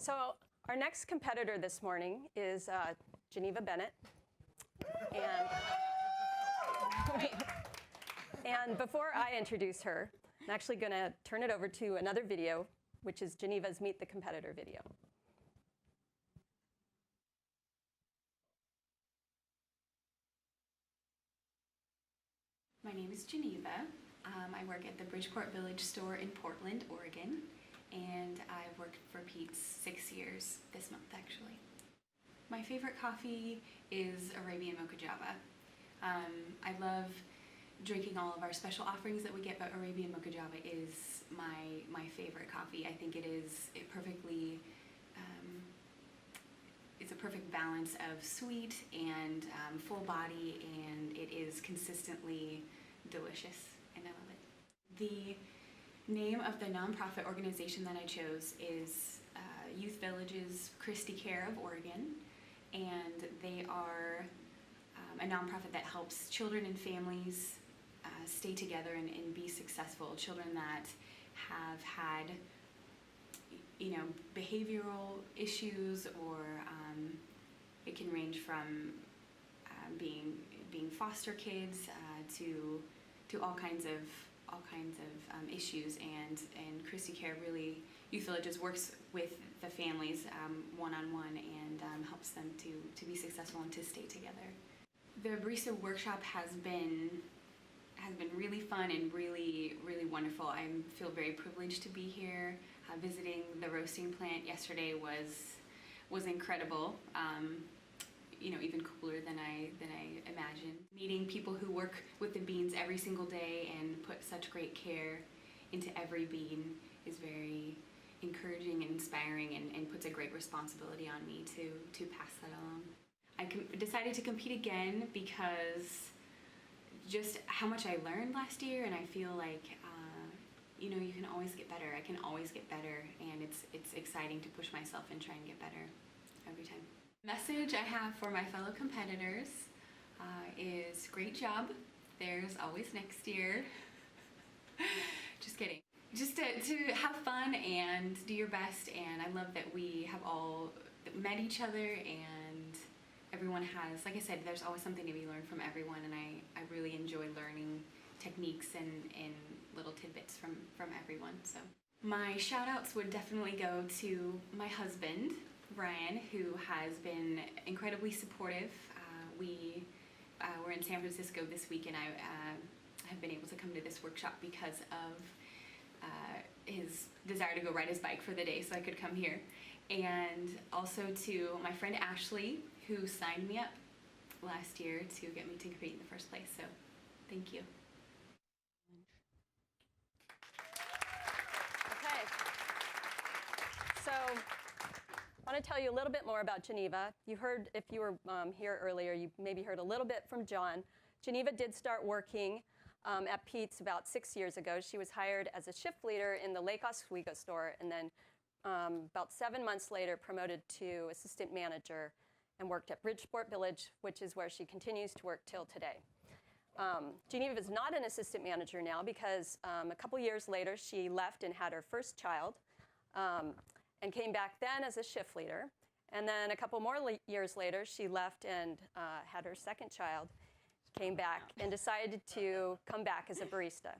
So our next competitor this morning is Geneva Bennett. And before I introduce her, I'm actually going to turn it over to another video, which is Geneva's Meet the Competitor video. My name is Geneva. I work at the Bridgeport Village store in Portland, Oregon, and I've worked for Pete's 6 years this month, actually. My favorite coffee is Arabian Mocha Java. I love drinking all of our special offerings that we get, but Arabian Mocha Java is my favorite coffee. I think it's a perfect balance of sweet and full body, and it is consistently delicious, and I love it. The name of the nonprofit organization that I chose is Youth Village's Christie Care of Oregon, and they are a nonprofit that helps children and families stay together and be successful. Children that have had, behavioral issues, or it can range from being foster kids to all kinds of issues, and Christie Care really, Youth Villages works with the families one-on-one and helps them to be successful and to stay together. The barista workshop has been really fun and really wonderful. I feel very privileged to be here. Visiting the roasting plant yesterday was incredible. Even cooler than I imagined. Meeting people who work with the beans every single day and put such great care into every bean is very encouraging and inspiring, and puts a great responsibility on me to pass that along. I decided to compete again because just how much I learned last year, and I feel like you can always get better. I can always get better, and it's exciting to push myself and try and get better every time. The message I have for my fellow competitors is great job. There's always next year. Just kidding. Just to have fun and do your best, and I love that we have all met each other, and everyone has, like I said, there's always something to be learned from everyone, and I really enjoy learning techniques and little tidbits from everyone. So my shout outs would definitely go to my husband, Brian, who has been incredibly supportive. We're in San Francisco this week, and I have been able to come to this workshop because of his desire to go ride his bike for the day, so I could come here. And also to my friend Ashley, who signed me up last year to get me to compete in the first place. So thank you. Okay. So I want to tell you a little bit more about Geneva. You heard, if you were here earlier, you maybe heard a little bit from John. Geneva did start working at Pete's about 6 years ago. She was hired as a shift leader in the Lake Oswego store, and then about 7 months later promoted to assistant manager and worked at Bridgeport Village, which is where she continues to work till today. Geneva is not an assistant manager now because a couple years later she left and had her first child, and came back then as a shift leader. And then a couple more years later she left and had her second child, came back, and decided to come back as a barista.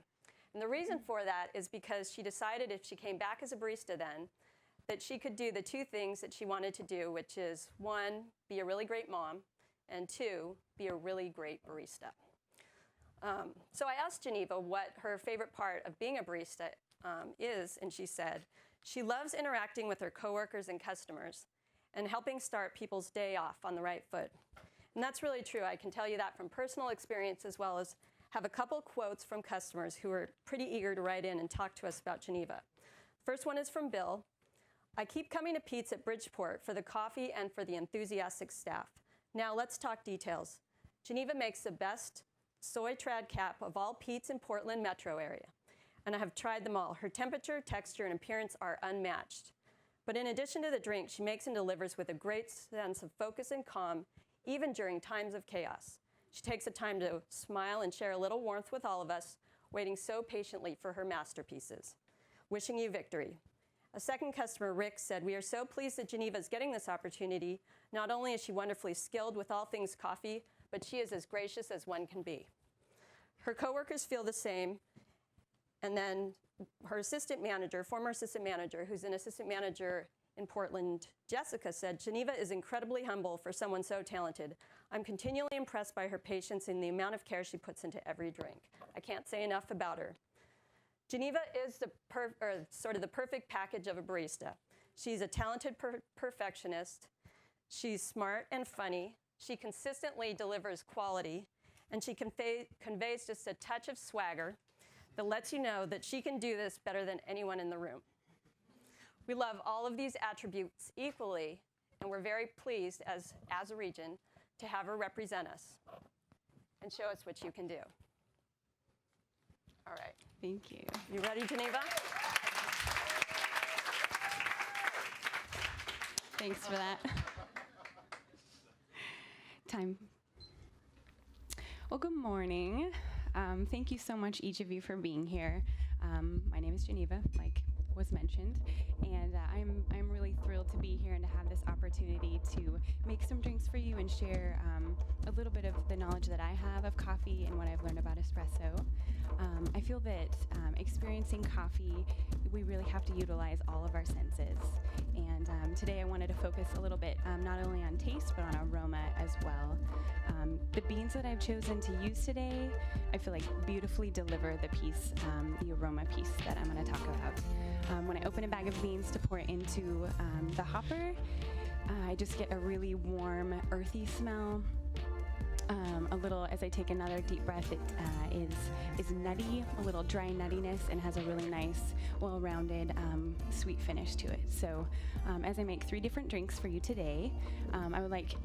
And the reason for that is because she decided if she came back as a barista then, that she could do the two things that she wanted to do, which is, one, be a really great mom, and two, be a really great barista. So I asked Geneva what her favorite part of being a barista is, and she said, she loves interacting with her coworkers and customers and helping start people's day off on the right foot. And that's really true. I can tell you that from personal experience, as well as have a couple quotes from customers who are pretty eager to write in and talk to us about Geneva. First one is from Bill. I keep coming to Pete's at Bridgeport for the coffee and for the enthusiastic staff. Now let's talk details. Geneva makes the best soy trad cap of all Pete's in Portland metro area, and I have tried them all. Her temperature, texture, and appearance are unmatched. But in addition to the drink, she makes and delivers with a great sense of focus and calm, even during times of chaos. She takes the time to smile and share a little warmth with all of us, waiting so patiently for her masterpieces. Wishing you victory. A second customer, Rick, said, "We are so pleased that Geneva is getting this opportunity. Not only is she wonderfully skilled with all things coffee, but she is as gracious as one can be." Her coworkers feel the same. And then her assistant manager, former assistant manager, who's an assistant manager in Portland, Jessica, said, "Geneva is incredibly humble for someone so talented. I'm continually impressed by her patience and the amount of care she puts into every drink. I can't say enough about her." Geneva is the perfect package of a barista. She's a talented perfectionist. She's smart and funny. She consistently delivers quality, and she conveys just a touch of swagger that lets you know that she can do this better than anyone in the room. We love all of these attributes equally, and we're very pleased as a region to have her represent us and show us what you can do. All right. Thank you. You ready, Geneva? Thanks for that. Time. Well, good morning. Thank you so much, each of you, for being here. My name is Geneva, like was mentioned, and I'm really thrilled to be here and to have this opportunity to make some drinks for you and share a little bit of the knowledge that I have of coffee and what I've learned about espresso. I feel that experiencing coffee, we really have to utilize all of our senses. And today I wanted to focus a little bit not only on taste, but on aroma as well. The beans that I've chosen to use today, I feel like beautifully deliver the piece, the aroma piece that I'm going to talk about. When I open a bag of beans to pour it into the hopper, I just get a really warm, earthy smell. A little, as I take another deep breath, it is nutty, a little dry nuttiness, and has a really nice, well-rounded, sweet finish to it. So as I make 3 different drinks for you today, I would like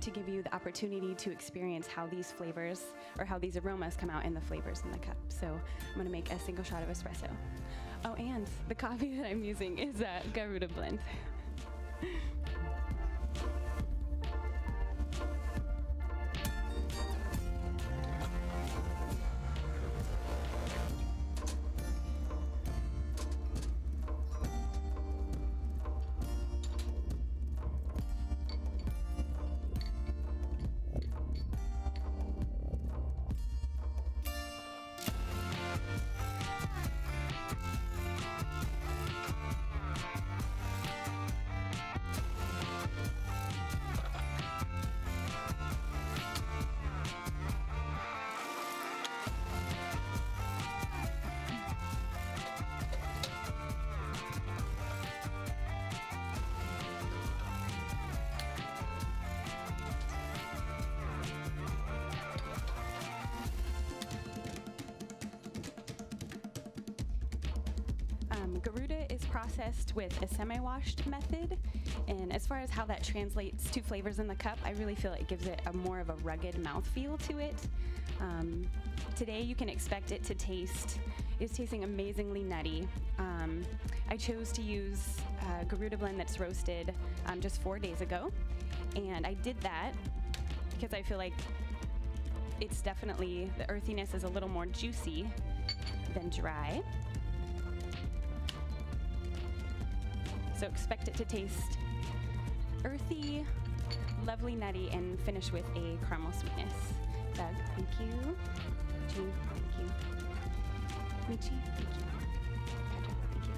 to give you the opportunity to experience how these flavors, or how these aromas come out in the flavors in the cup. So I'm going to make a single shot of espresso. Oh, and the coffee that I'm using is a Garuda blend. Garuda is processed with a semi-washed method, and as far as how that translates to flavors in the cup, I really feel it gives it a more of a rugged mouthfeel to it. Today you can expect it to taste, it's tasting amazingly nutty. I chose to use a Garuda blend that's roasted just 4 days ago, and I did that because I feel like it's definitely, the earthiness is a little more juicy than dry. So expect it to taste earthy, lovely nutty, and finish with a caramel sweetness. Doug, thank you. Jean, thank you. Michi, thank you. Patrick, thank you.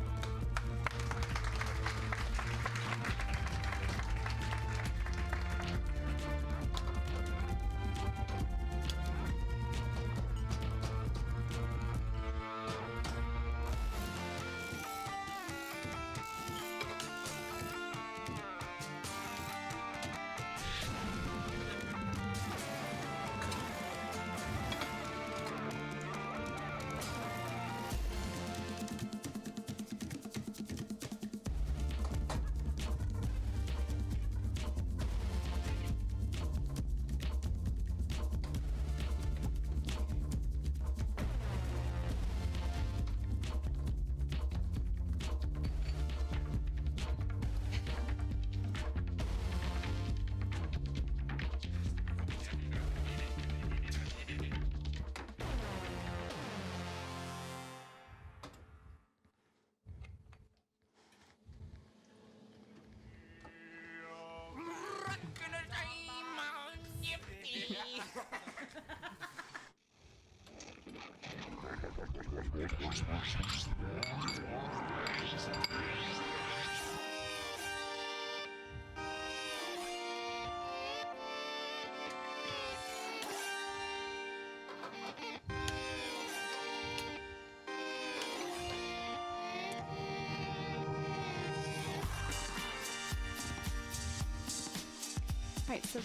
All right, so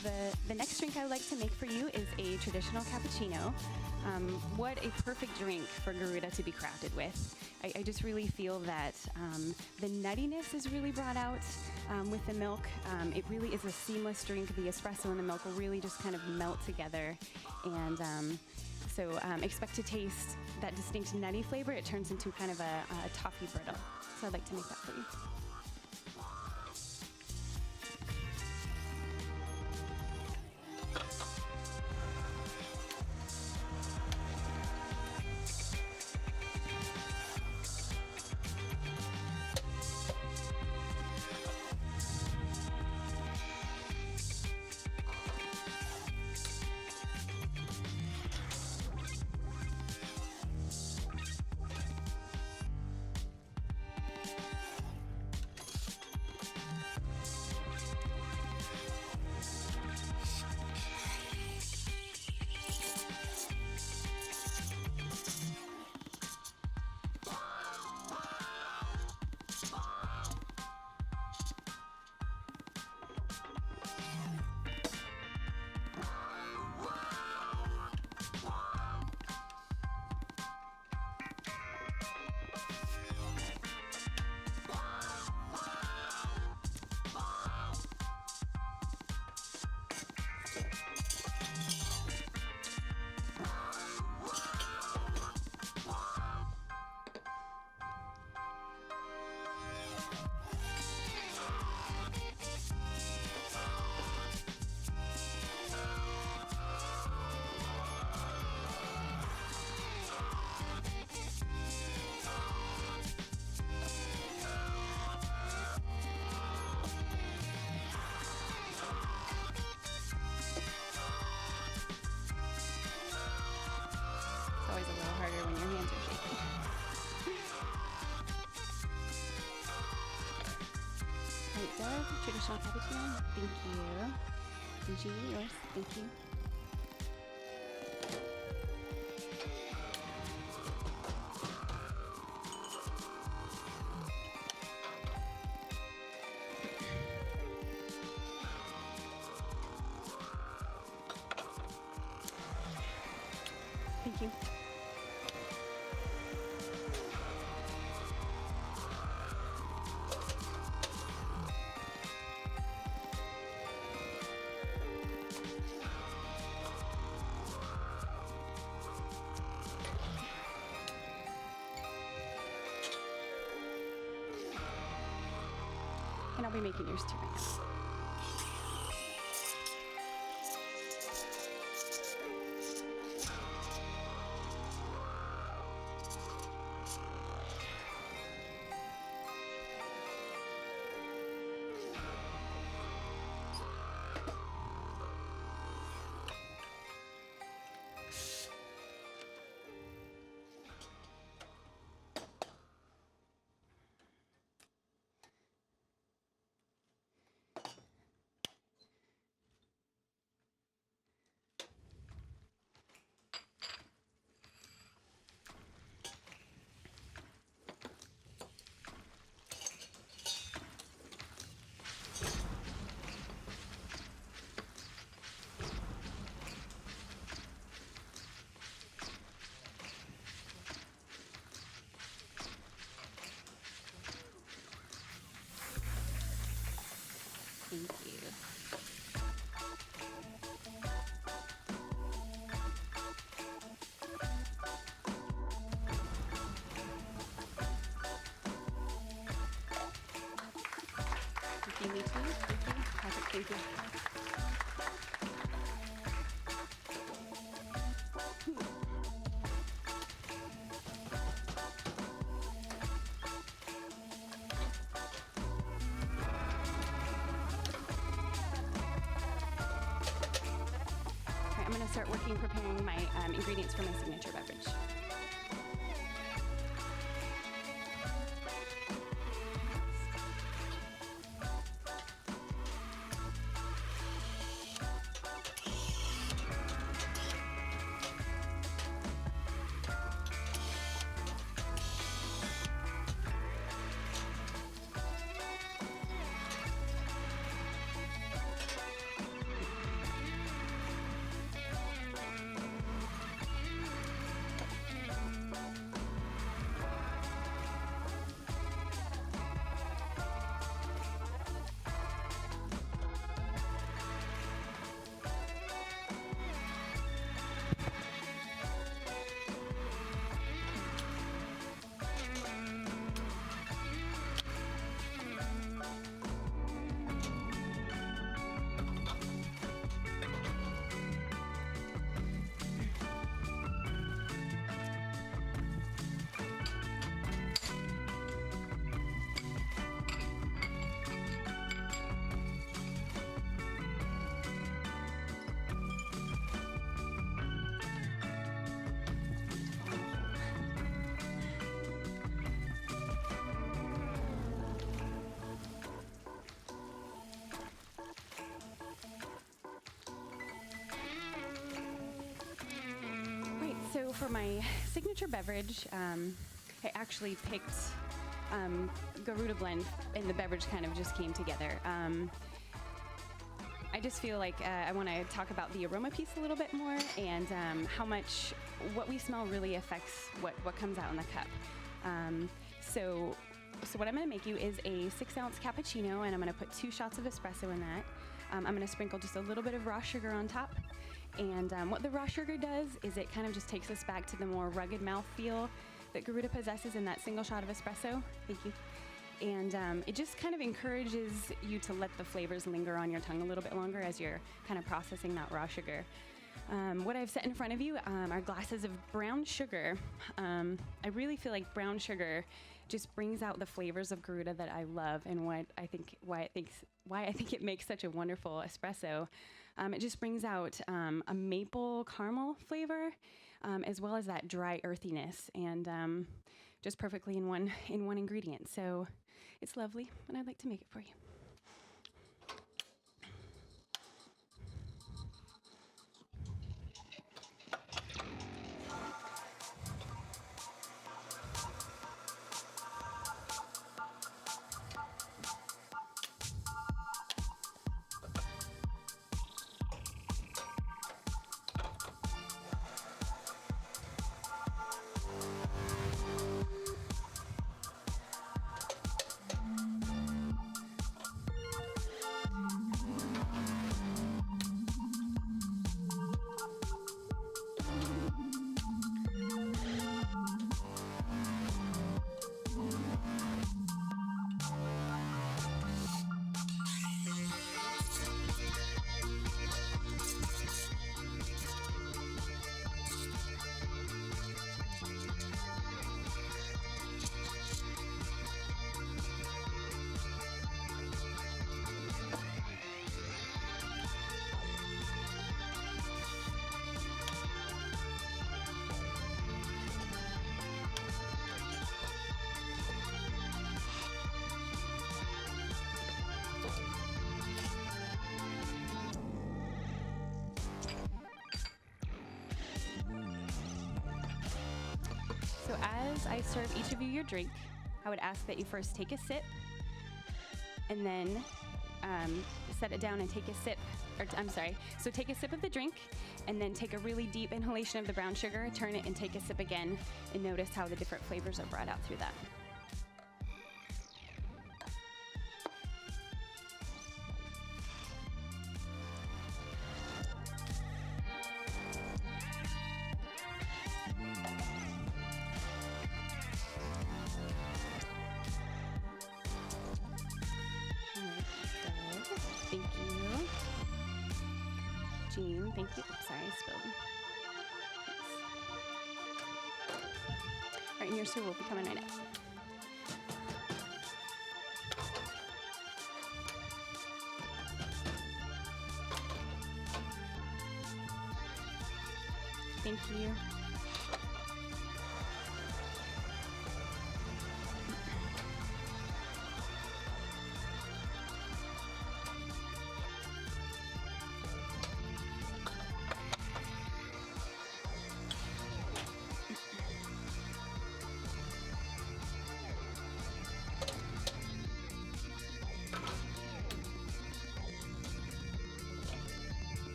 the next drink I would like to make for you is a traditional cappuccino. What a perfect drink for Garuda to be crafted with. I just really feel that the nuttiness is really brought out with the milk. It really is a seamless drink. The espresso and the milk will really just kind of melt together. And so expect to taste that distinct nutty flavor. It turns into kind of a toffee brittle. So I'd like to make that for you. Always a little harder when your hands are shaking. All right, Doug, traditional cappuccino. Thank you. And Julie, yours. Thank you. Thank you. And I'll be making yours too right now. Thank you. Thank you, me too. Thank you. Perfect, thank you. I'm going to start working preparing my ingredients for my signature beverage. for my signature beverage, I actually picked Garuda blend, and the beverage kind of just came together. I just feel like I want to talk about the aroma piece a little bit more, and how much what we smell really affects what comes out in the cup. So what I'm going to make you is a 6-ounce cappuccino, and I'm going to put 2 shots of espresso in that. I'm going to sprinkle just a little bit of raw sugar on top. And what the raw sugar does is it kind of just takes us back to the more rugged mouthfeel that Garuda possesses in that single shot of espresso. Thank you. And it just kind of encourages you to let the flavors linger on your tongue a little bit longer as you're kind of processing that raw sugar. What I've set in front of you are glasses of brown sugar. I really feel like brown sugar just brings out the flavors of Garuda that I love, and why I think it makes such a wonderful espresso. It just brings out a maple caramel flavor, as well as that dry earthiness, and just perfectly in one ingredient. So it's lovely, and I'd like to make it for you. So as I serve each of you your drink, I would ask that you first take a sip, and then set it down and take a sip, so take a sip of the drink, and then take a really deep inhalation of the brown sugar, turn it and take a sip again, and notice how the different flavors are brought out through that. Thank you. Jean, thank you. Sorry, I spilled. All right, and your sir will be coming right up. Thank you.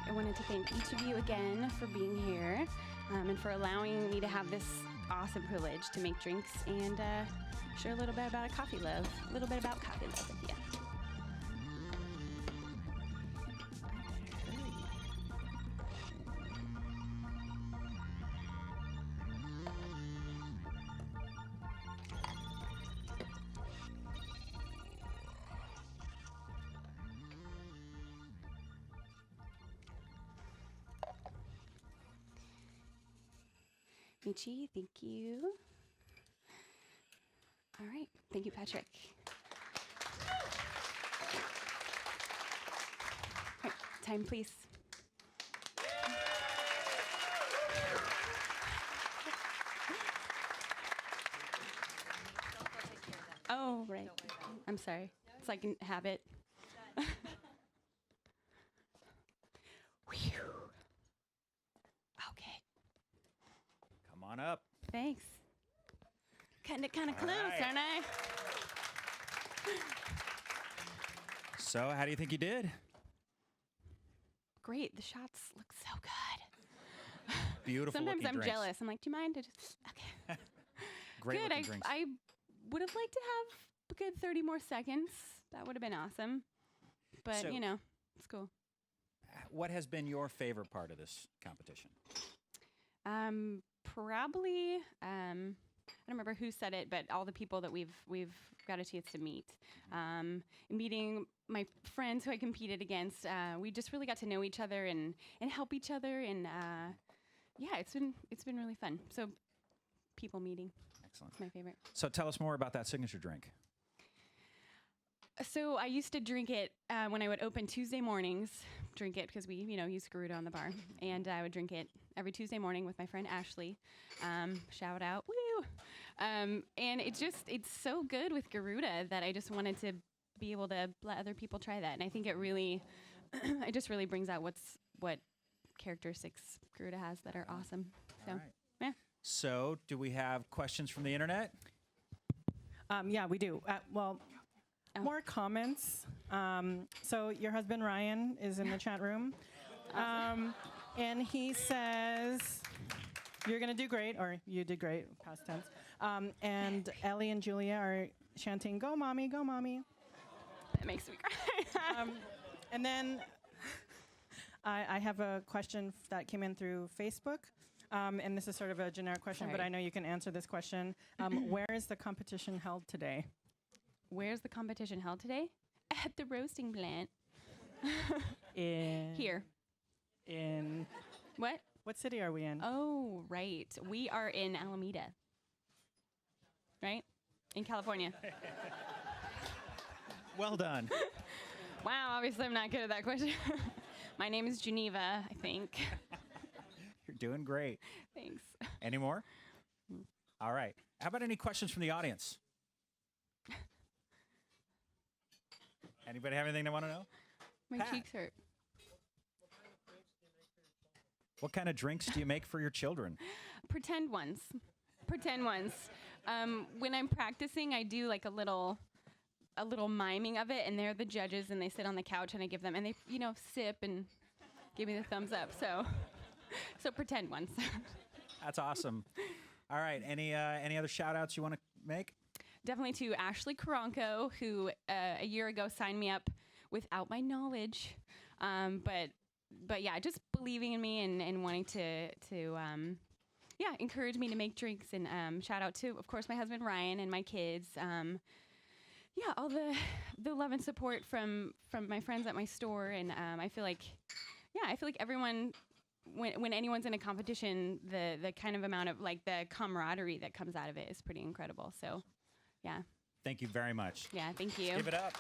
I wanted to thank each of you again for being here, and for allowing me to have this awesome privilege to make drinks and share a little bit about coffee love with you. Michi, thank you. All right, thank you, Patrick. All right, time, please. Oh, right. I'm sorry. It's like a habit. Whew. Okay. Come on up. Thanks. Kind of close, right. aren't I? So, how do you think you did? Great. The shots look so good. Beautiful Sometimes looking I'm drinks. jealous. I'm like, do you mind? Okay. Great Good. looking drinks. I would have liked to have a good 30 more seconds. That would have been awesome. But, So- you know, it's cool. What has been your favorite part of this competition? Probably, I don't remember who said it, but all the people that we've got a chance to meet. Meeting my friends who I competed against, we just really got to know each other and help each other, and yeah, it's been really fun. So, people meeting, Excellent. my favorite. So, tell us more about that signature drink. So I used to drink it when I would open Tuesday mornings. Drink it because we, use Garuda on the bar, and I would drink it every Tuesday morning with my friend Ashley. Shout out, woo! And it's so good with Garuda that I just wanted to be able to let other people try that, and I think it really, it just really brings out what characteristics Garuda has that are awesome. So, All right. yeah. So, do we have questions from the internet? Yeah, we do. More comments. So your husband Ryan is in the chat room, and he says you're gonna do great, or you did great, past tense. And Ellie and Julia are chanting, "Go, mommy! Go, mommy!" That makes me cry. And then I have a question that came in through Facebook. And this is sort of a generic question, but Sorry. I know you can answer this question. Where is the competition held today? Where's the competition held today? At the roasting plant. In Here. In What city are we in? Oh, right. We are in Alameda. Right? In California. Well done. Wow, obviously I'm not good at that question. My name is Geneva, I think. You're doing great. Thanks. Any more? All right. How about any questions from the audience? Anybody have anything they want to know? My Pat. cheeks hurt. What kind of drinks do you make for your children? Pretend ones. When I'm practicing, I do like a little miming of it, and they're the judges, and they sit on the couch, and I give them, and they, sip and give me the thumbs up. So pretend ones. That's awesome. All right. Any other shout outs you want to make? Definitely to Ashley Karanko, who a year ago signed me up without my knowledge. But yeah, just believing in me and wanting to encourage me to make drinks. And shout out to, of course, my husband Ryan and my kids. All the love and support from my friends at my store. And I feel like everyone, when anyone's in a competition, the kind of amount of like the camaraderie that comes out of it is pretty incredible. So, yeah. Thank you very much. Yeah, thank you. Give it up.